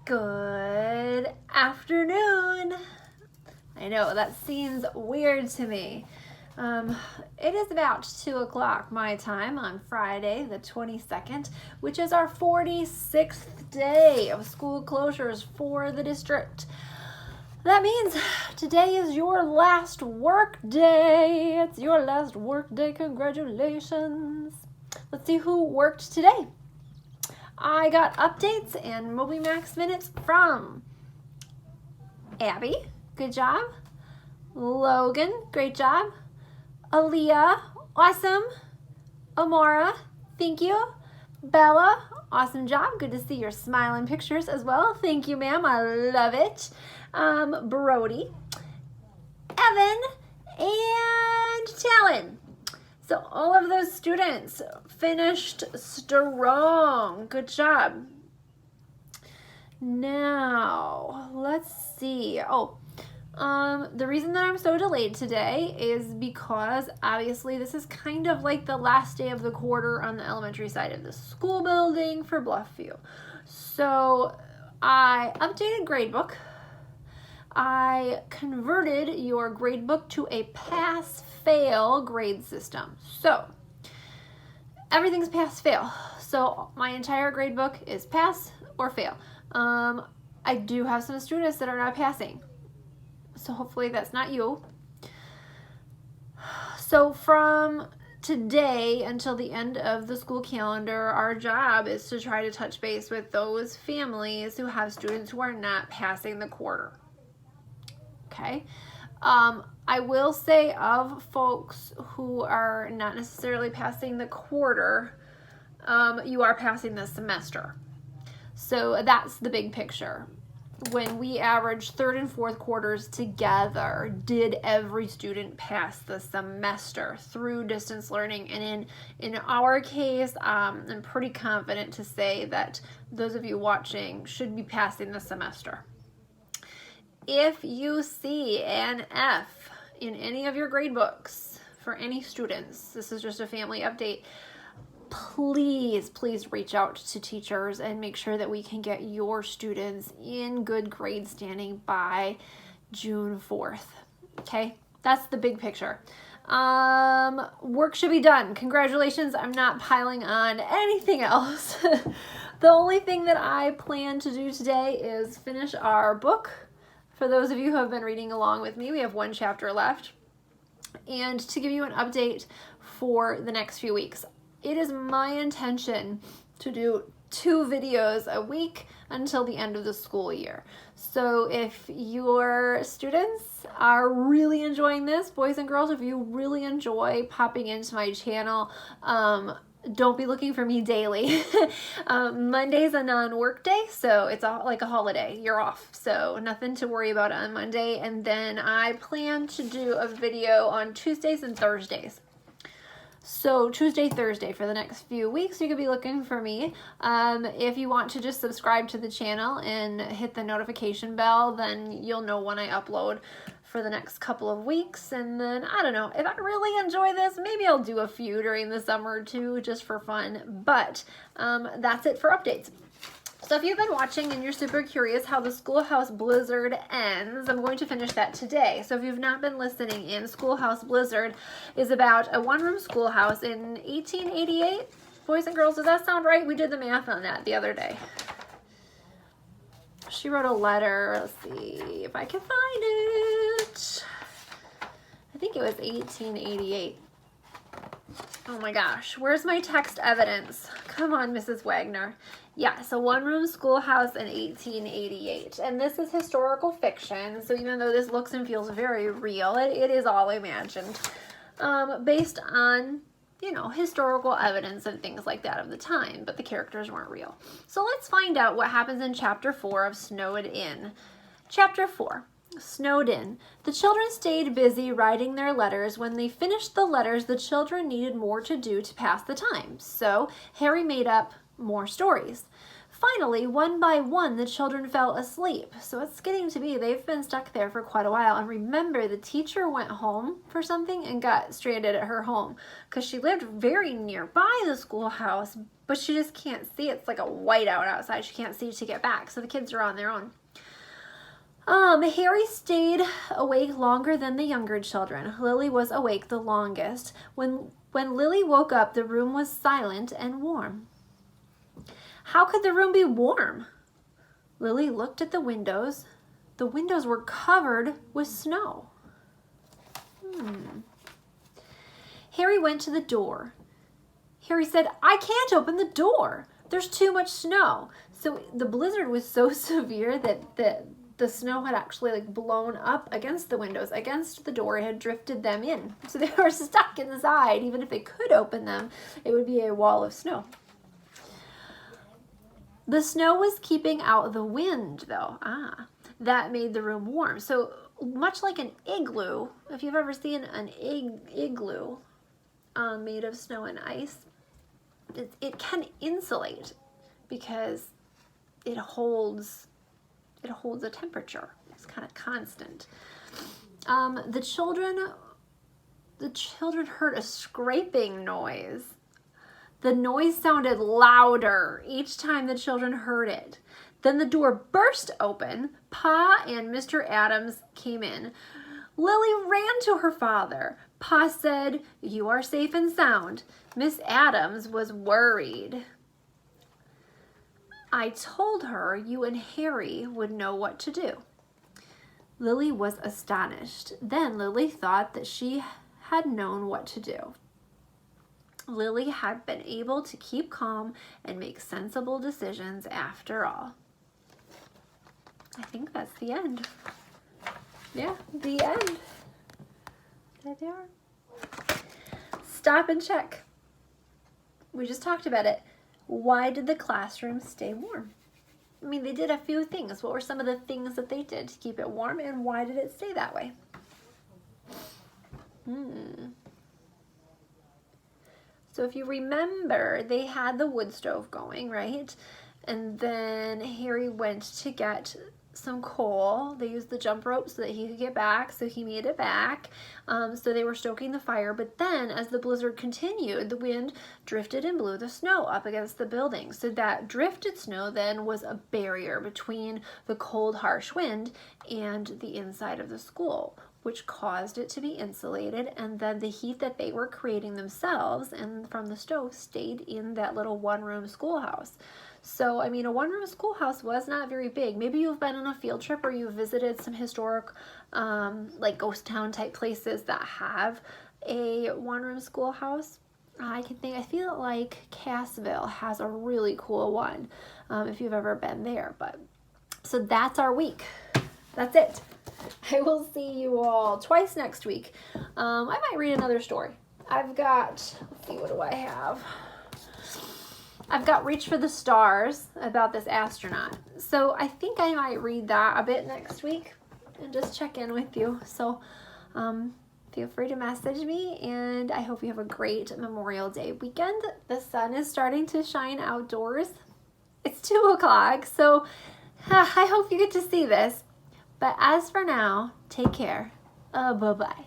Good afternoon. I know that seems weird to me. It is about 2 o'clock my time on Friday the 22nd, which is our 46th day of school closures for the district. That means today is your last work day. It's your last work day. Congratulations. Let's see who worked today. I got updates and MobyMax minutes from Abby, good job. Logan, great job. Aaliyah, awesome. Amara, thank you. Bella, awesome job. Good to see your smiling pictures as well. Thank you, ma'am. I love it. Brody, Evan, and Talon. So all of those students finished strong. Good job. Now, let's see. The reason that I'm so delayed today is because obviously this is kind of like the last day of the quarter on the elementary side of the school building for Bluffview. So I updated gradebook. I converted your gradebook to a pass-fail grade system. So everything's pass-fail. So my entire gradebook is pass or fail. I do have some students that are not passing. So hopefully that's not you. So from today until the end of the school calendar, our job is to try to touch base with those families who have students who are not passing the quarter. Okay. I will say of folks who are not necessarily passing the quarter, you are passing the semester. So that's the big picture. When we average third and fourth quarters together, did every student pass the semester through distance learning? And in our case, I'm pretty confident to say that those of you watching should be passing the semester. If you see an F in any of your grade books for any students, this is just a family update, please reach out to teachers and make sure that we can get your students in good grade standing by June 4th. Okay, that's the big picture. Work should be done. Congratulations. I'm not piling on anything else. The only thing that I plan to do today is finish our book. For those of you who have been reading along with me, we have one chapter left. And to give you an update for the next few weeks. It is my intention to do 2 videos a week until the end of the school year. So if your students are really enjoying this, boys and girls, if you really enjoy popping into my channel, don't be looking for me daily. Monday's a non-work day, so it's like a holiday. You're off, so nothing to worry about on Monday. And then I plan to do a video on Tuesdays and Thursdays. So Tuesday, Thursday for the next few weeks, you could be looking for me. If you want to just subscribe to the channel and hit the notification bell, then you'll know when I upload for the next couple of weeks. And then, I don't know, if I really enjoy this, maybe I'll do a few during the summer too, just for fun. But that's it for updates. So if you've been watching and you're super curious how the Schoolhouse Blizzard ends, I'm going to finish that today. So if you've not been listening in, Schoolhouse Blizzard is about a one-room schoolhouse in 1888. Boys and girls, does that sound right? We did the math on that the other day. She wrote a letter. Let's see if I can find it. I think it was 1888. Oh my gosh, where's my text evidence? Come on, Mrs. Wagner. Yeah, so one-room schoolhouse in 1888. And this is historical fiction, so even though this looks and feels very real, it is all imagined. Based on, historical evidence and things like that of the time, but the characters weren't real. So let's find out what happens in Chapter 4 of Snowed In. Chapter 4. Snowed in. The children stayed busy writing their letters. When they finished the letters, the children needed more to do to pass the time. So Harry made up more stories. Finally, one by one, the children fell asleep. So it's getting to be, they've been stuck there for quite a while. And remember, the teacher went home for something and got stranded at her home because she lived very nearby the schoolhouse, but she just can't see. It's like a whiteout outside. She can't see to get back. So the kids are on their own. Harry stayed awake longer than the younger children. Lily was awake the longest. When Lily woke up, the room was silent and warm. How could the room be warm? Lily looked at the windows. The windows were covered with snow. Harry went to the door. Harry said, I can't open the door. There's too much snow. So the blizzard was so severe that the snow had actually like blown up against the windows, against the door. It had drifted them in. So they were stuck inside. Even if they could open them, it would be a wall of snow. The snow was keeping out the wind, though. That made the room warm. So much like an igloo, if you've ever seen an igloo made of snow and ice, it can insulate because it holds a temperature. It's kind of constant. The children heard a scraping noise. The noise sounded louder each time the children heard it. Then the door burst open. Pa and Mr. Adams came in. Lily ran to her father. Pa said, "You are safe and sound." Miss Adams was worried. I told her you and Harry would know what to do. Lily was astonished. Then Lily thought that she had known what to do. Lily had been able to keep calm and make sensible decisions after all. I think that's the end. Yeah, the end. There they are. Stop and check. We just talked about it. Why did the classroom stay warm? I mean, they did a few things. What were some of the things that they did to keep it warm, and why did it stay that way? So if you remember, they had the wood stove going, right? And then Harry went to get some coal. They used the jump rope so that he could get back, so he made it back. So they were stoking the fire, but then as the blizzard continued, the wind drifted and blew the snow up against the building. So that drifted snow then was a barrier between the cold, harsh wind and the inside of the school, which caused it to be insulated, and then the heat that they were creating themselves and from the stove stayed in that little one-room schoolhouse. So, I mean, a one-room schoolhouse was not very big. Maybe you've been on a field trip or you've visited some historic, like ghost town type places that have a one-room schoolhouse. I feel like Cassville has a really cool one, if you've ever been there. But so that's our week. That's it. I will see you all twice next week. I might read another story. I've got, let's see, what do I have? I've got Reach for the Stars about this astronaut. So I think I might read that a bit next week and just check in with you. So feel free to message me, and I hope you have a great Memorial Day weekend. The sun is starting to shine outdoors. It's 2 o'clock, so I hope you get to see this. But as for now, take care. Bye-bye.